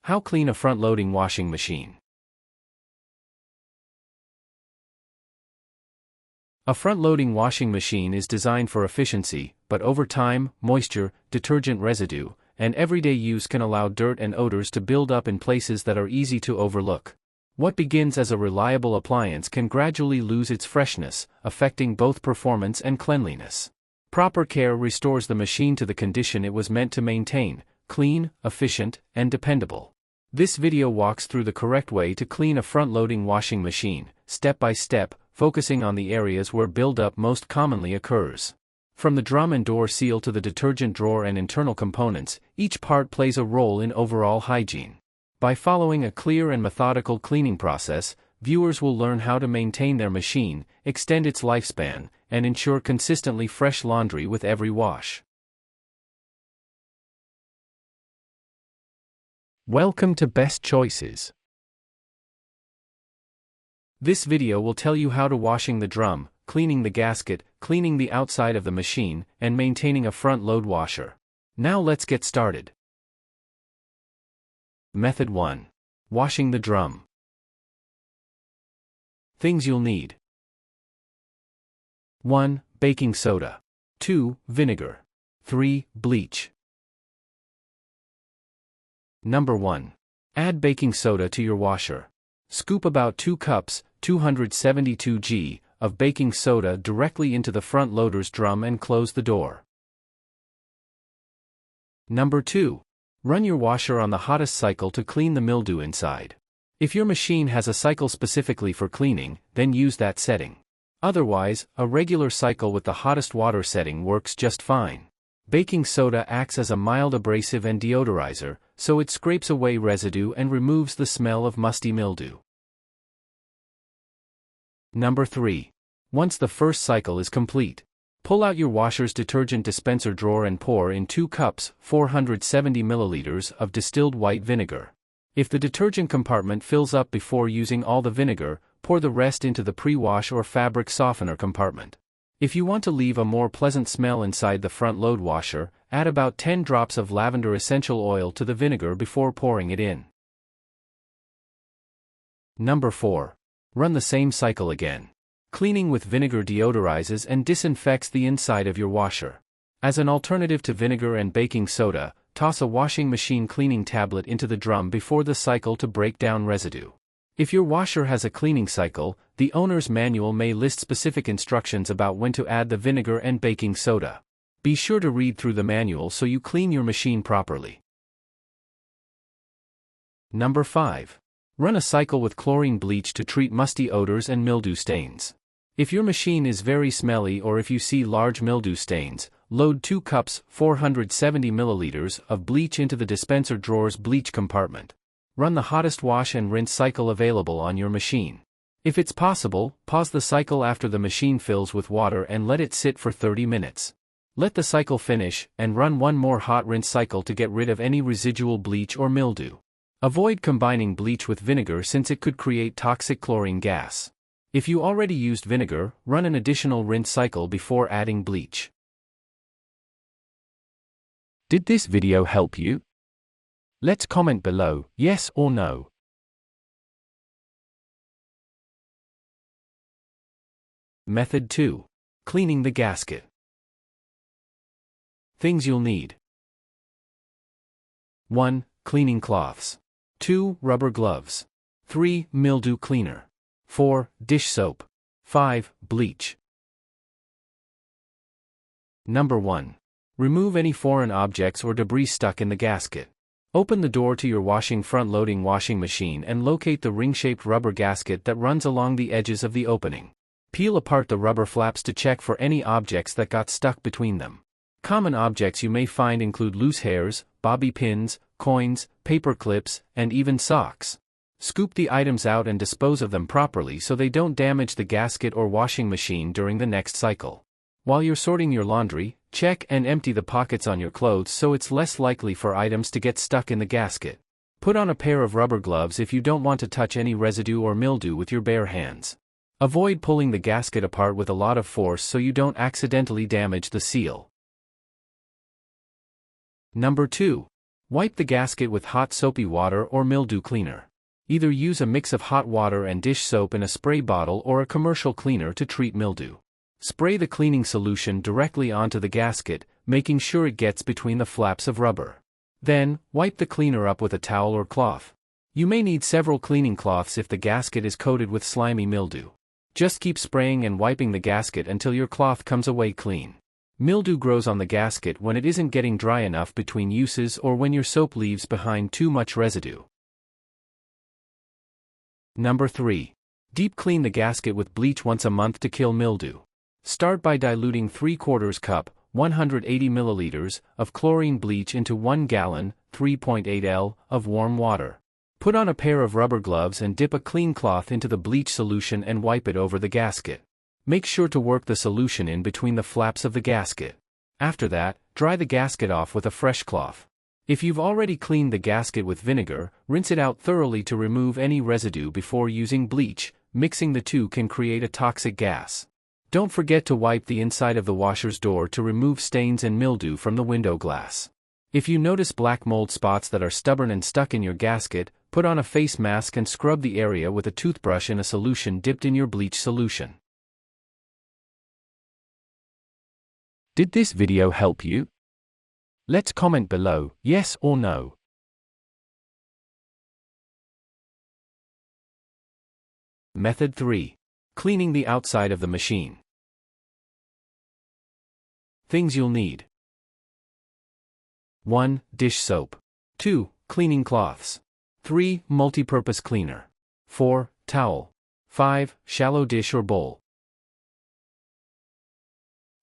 How clean a front-loading washing machine? A front-loading washing machine is designed for efficiency, but over time, moisture, detergent residue, and everyday use can allow dirt and odors to build up in places that are easy to overlook. What begins as a reliable appliance can gradually lose its freshness, affecting both performance and cleanliness. Proper care restores the machine to the condition it was meant to maintain: clean, efficient, and dependable. This video walks through the correct way to clean a front-loading washing machine, step by step, focusing on the areas where buildup most commonly occurs. From the drum and door seal to the detergent drawer and internal components, each part plays a role in overall hygiene. By following a clear and methodical cleaning process, viewers will learn how to maintain their machine, extend its lifespan, and ensure consistently fresh laundry with every wash. Welcome to Best Choices. This video will tell you how to washing the drum, cleaning the gasket, cleaning the outside of the machine, and maintaining a front load washer. Now let's get started. Method 1. Washing the drum. Things you'll need: 1. Baking soda. 2. Vinegar. 3. Bleach. Number 1. Add baking soda to your washer. Scoop about 2 cups, 272 g, of baking soda directly into the front loader's drum and close the door. Number 2. Run your washer on the hottest cycle to clean the mildew inside. If your machine has a cycle specifically for cleaning, then use that setting. Otherwise, a regular cycle with the hottest water setting works just fine. Baking soda acts as a mild abrasive and deodorizer, so it scrapes away residue and removes the smell of musty mildew. Number 3. Once the first cycle is complete, pull out your washer's detergent dispenser drawer and pour in 2 cups, 470 milliliters of distilled white vinegar. If the detergent compartment fills up before using all the vinegar, pour the rest into the pre-wash or fabric softener compartment. If you want to leave a more pleasant smell inside the front load washer, add about 10 drops of lavender essential oil to the vinegar before pouring it in. Number 4. Run the same cycle again. Cleaning with vinegar deodorizes and disinfects the inside of your washer. As an alternative to vinegar and baking soda, toss a washing machine cleaning tablet into the drum before the cycle to break down residue. If your washer has a cleaning cycle, the owner's manual may list specific instructions about when to add the vinegar and baking soda. Be sure to read through the manual so you clean your machine properly. Number 5. Run a cycle with chlorine bleach to treat musty odors and mildew stains. If your machine is very smelly or if you see large mildew stains, load 2 cups, 470 milliliters of bleach into the dispenser drawer's bleach compartment. Run the hottest wash and rinse cycle available on your machine. If it's possible, pause the cycle after the machine fills with water and let it sit for 30 minutes. Let the cycle finish, and run one more hot rinse cycle to get rid of any residual bleach or mildew. Avoid combining bleach with vinegar since it could create toxic chlorine gas. If you already used vinegar, run an additional rinse cycle before adding bleach. Did this video help you? Let's comment below, yes or no. Method 2. Cleaning the gasket. Things you'll need: 1. Cleaning cloths. 2. Rubber gloves. 3. Mildew cleaner. 4. Dish soap. 5. Bleach. Number 1. Remove any foreign objects or debris stuck in the gasket. Open the door to your front-loading washing machine and locate the ring-shaped rubber gasket that runs along the edges of the opening. Peel apart the rubber flaps to check for any objects that got stuck between them. Common objects you may find include loose hairs, bobby pins, coins, paper clips, and even socks. Scoop the items out and dispose of them properly so they don't damage the gasket or washing machine during the next cycle. While you're sorting your laundry, check and empty the pockets on your clothes so it's less likely for items to get stuck in the gasket. Put on a pair of rubber gloves if you don't want to touch any residue or mildew with your bare hands. Avoid pulling the gasket apart with a lot of force so you don't accidentally damage the seal. Number 2. Wipe the gasket with hot soapy water or mildew cleaner. Either use a mix of hot water and dish soap in a spray bottle or a commercial cleaner to treat mildew. Spray the cleaning solution directly onto the gasket, making sure it gets between the flaps of rubber. Then, wipe the cleaner up with a towel or cloth. You may need several cleaning cloths if the gasket is coated with slimy mildew. Just keep spraying and wiping the gasket until your cloth comes away clean. Mildew grows on the gasket when it isn't getting dry enough between uses or when your soap leaves behind too much residue. Number 3. Deep clean the gasket with bleach once a month to kill mildew. Start by diluting 3/4 cup, 180 milliliters, of chlorine bleach into 1 gallon, 3.8 L, of warm water. Put on a pair of rubber gloves and dip a clean cloth into the bleach solution and wipe it over the gasket. Make sure to work the solution in between the flaps of the gasket. After that, dry the gasket off with a fresh cloth. If you've already cleaned the gasket with vinegar, rinse it out thoroughly to remove any residue before using bleach. Mixing the two can create a toxic gas. Don't forget to wipe the inside of the washer's door to remove stains and mildew from the window glass. If you notice black mold spots that are stubborn and stuck in your gasket, put on a face mask and scrub the area with a toothbrush in a solution dipped in your bleach solution. Did this video help you? Let's comment below, yes or no. Method 3. Cleaning the outside of the machine. Things you'll need. 1. Dish soap. 2. Cleaning cloths. 3. Multi-purpose cleaner. 4. Towel. 5. Shallow dish or bowl.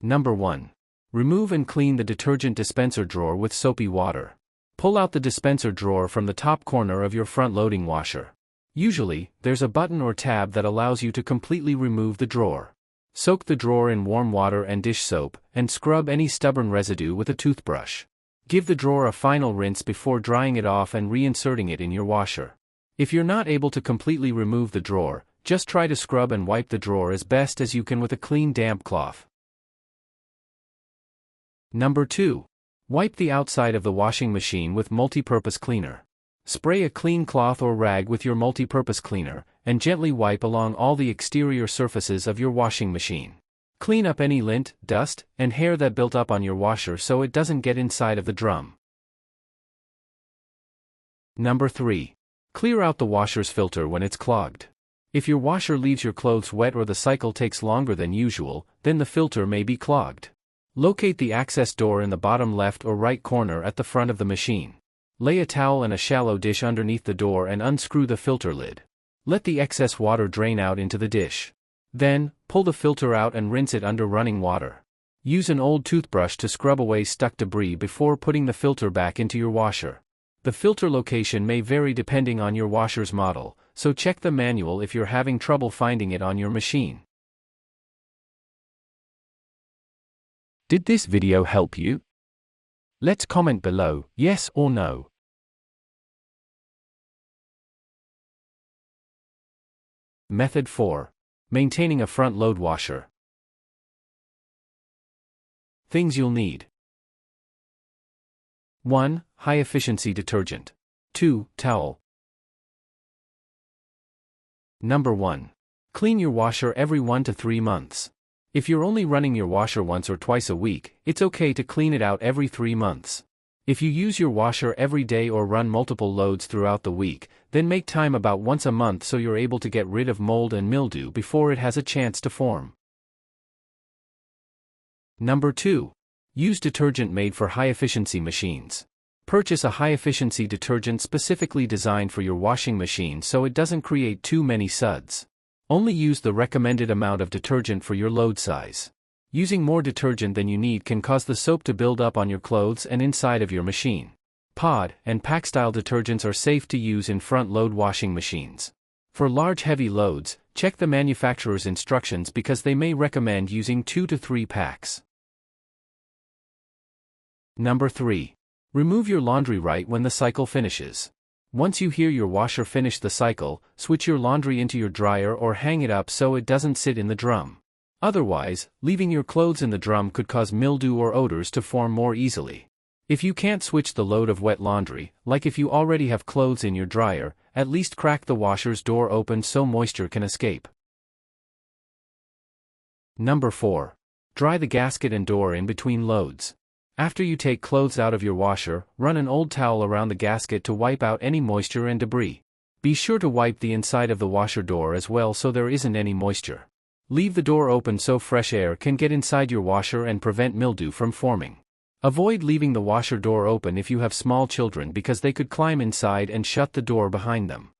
Number 1. Remove and clean the detergent dispenser drawer with soapy water. Pull out the dispenser drawer from the top corner of your front-loading washer. Usually, there's a button or tab that allows you to completely remove the drawer. Soak the drawer in warm water and dish soap, and scrub any stubborn residue with a toothbrush. Give the drawer a final rinse before drying it off and reinserting it in your washer. If you're not able to completely remove the drawer, just try to scrub and wipe the drawer as best as you can with a clean damp cloth. Number 2. Wipe the outside of the washing machine with multi-purpose cleaner. Spray a clean cloth or rag with your multi-purpose cleaner, and gently wipe along all the exterior surfaces of your washing machine. Clean up any lint, dust, and hair that built up on your washer so it doesn't get inside of the drum. Number 3. Clear out the washer's filter when it's clogged. If your washer leaves your clothes wet or the cycle takes longer than usual, then the filter may be clogged. Locate the access door in the bottom left or right corner at the front of the machine. Lay a towel and a shallow dish underneath the door and unscrew the filter lid. Let the excess water drain out into the dish. Then, pull the filter out and rinse it under running water. Use an old toothbrush to scrub away stuck debris before putting the filter back into your washer. The filter location may vary depending on your washer's model, so check the manual if you're having trouble finding it on your machine. Did this video help you? Let's comment below, yes or no. Method 4. Maintaining a front-load washer. Things you'll need. 1. High-efficiency detergent. 2. Towel. Number 1. Clean your washer every 1 to 3 months. If you're only running your washer once or twice a week, it's okay to clean it out every 3 months. If you use your washer every day or run multiple loads throughout the week, then make time about once a month so you're able to get rid of mold and mildew before it has a chance to form. Number 2. Use detergent made for high-efficiency machines. Purchase a high-efficiency detergent specifically designed for your washing machine so it doesn't create too many suds. Only use the recommended amount of detergent for your load size. Using more detergent than you need can cause the soap to build up on your clothes and inside of your machine. Pod and pack-style detergents are safe to use in front-load washing machines. For large heavy loads, check the manufacturer's instructions because they may recommend using 2 to 3 packs. Number 3. Remove your laundry right when the cycle finishes. Once you hear your washer finish the cycle, switch your laundry into your dryer or hang it up so it doesn't sit in the drum. Otherwise, leaving your clothes in the drum could cause mildew or odors to form more easily. If you can't switch the load of wet laundry, like if you already have clothes in your dryer, at least crack the washer's door open so moisture can escape. Number 4. Dry the gasket and door in between loads. After you take clothes out of your washer, run an old towel around the gasket to wipe out any moisture and debris. Be sure to wipe the inside of the washer door as well so there isn't any moisture. Leave the door open so fresh air can get inside your washer and prevent mildew from forming. Avoid leaving the washer door open if you have small children because they could climb inside and shut the door behind them.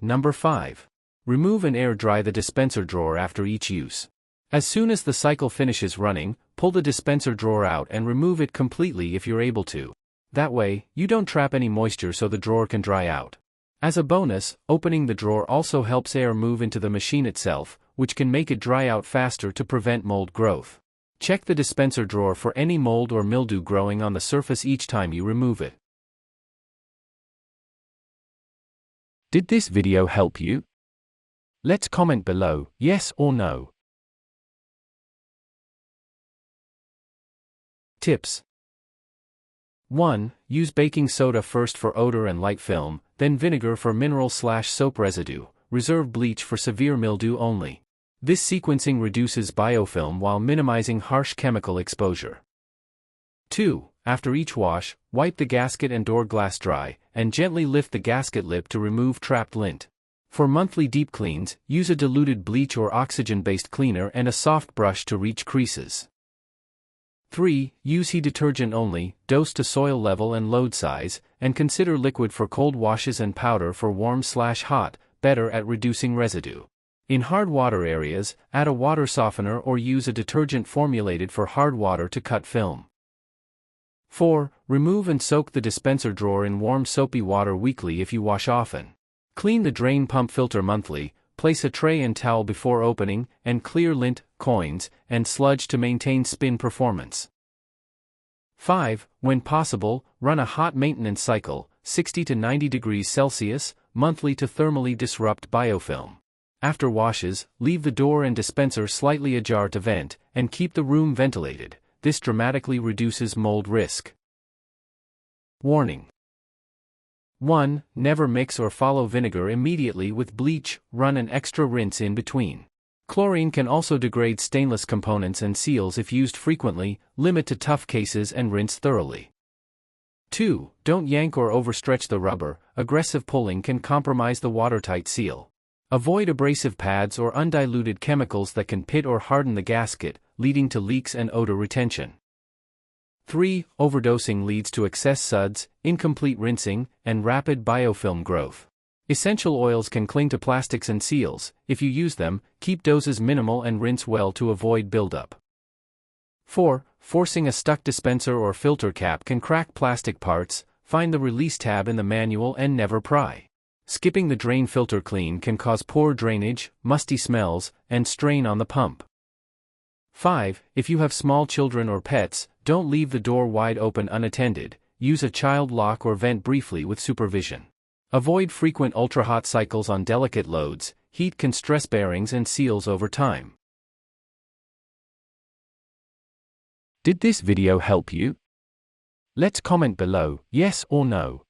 Number 5. Remove and air dry the dispenser drawer after each use. As soon as the cycle finishes running, pull the dispenser drawer out and remove it completely if you're able to. That way, you don't trap any moisture so the drawer can dry out. As a bonus, opening the drawer also helps air move into the machine itself, which can make it dry out faster to prevent mold growth. Check the dispenser drawer for any mold or mildew growing on the surface each time you remove it. Did this video help you? Let's comment below, yes or no. Tips. 1. Use baking soda first for odor and light film, then vinegar for mineral/soap residue, reserve bleach for severe mildew only. This sequencing reduces biofilm while minimizing harsh chemical exposure. 2. After each wash, wipe the gasket and door glass dry, and gently lift the gasket lip to remove trapped lint. For monthly deep cleans, use a diluted bleach or oxygen-based cleaner and a soft brush to reach creases. 3. Use heat detergent only, dose to soil level and load size, and consider liquid for cold washes and powder for warm/hot, better at reducing residue. In hard water areas, add a water softener or use a detergent formulated for hard water to cut film. 4. Remove and soak the dispenser drawer in warm soapy water weekly if you wash often. Clean the drain pump filter monthly, place a tray and towel before opening, and clear lint, coins, and sludge to maintain spin performance. 5. When possible, run a hot maintenance cycle, 60 to 90 degrees Celsius, monthly to thermally disrupt biofilm. After washes, leave the door and dispenser slightly ajar to vent, and keep the room ventilated. This dramatically reduces mold risk. Warning. 1. Never mix or follow vinegar immediately with bleach, run an extra rinse in between. Chlorine can also degrade stainless components and seals if used frequently, limit to tough cases and rinse thoroughly. 2. Don't yank or overstretch the rubber, aggressive pulling can compromise the watertight seal. Avoid abrasive pads or undiluted chemicals that can pit or harden the gasket, leading to leaks and odor retention. 3. Overdosing leads to excess suds, incomplete rinsing, and rapid biofilm growth. Essential oils can cling to plastics and seals. If you use them, keep doses minimal and rinse well to avoid buildup. 4. Forcing a stuck dispenser or filter cap can crack plastic parts. Find the release tab in the manual and never pry. Skipping the drain filter clean can cause poor drainage, musty smells, and strain on the pump. 5. If you have small children or pets, don't leave the door wide open unattended. Use a child lock or vent briefly with supervision. Avoid frequent ultra-hot cycles on delicate loads. Heat can stress bearings and seals over time. Did this video help you? Let's comment below, yes or no.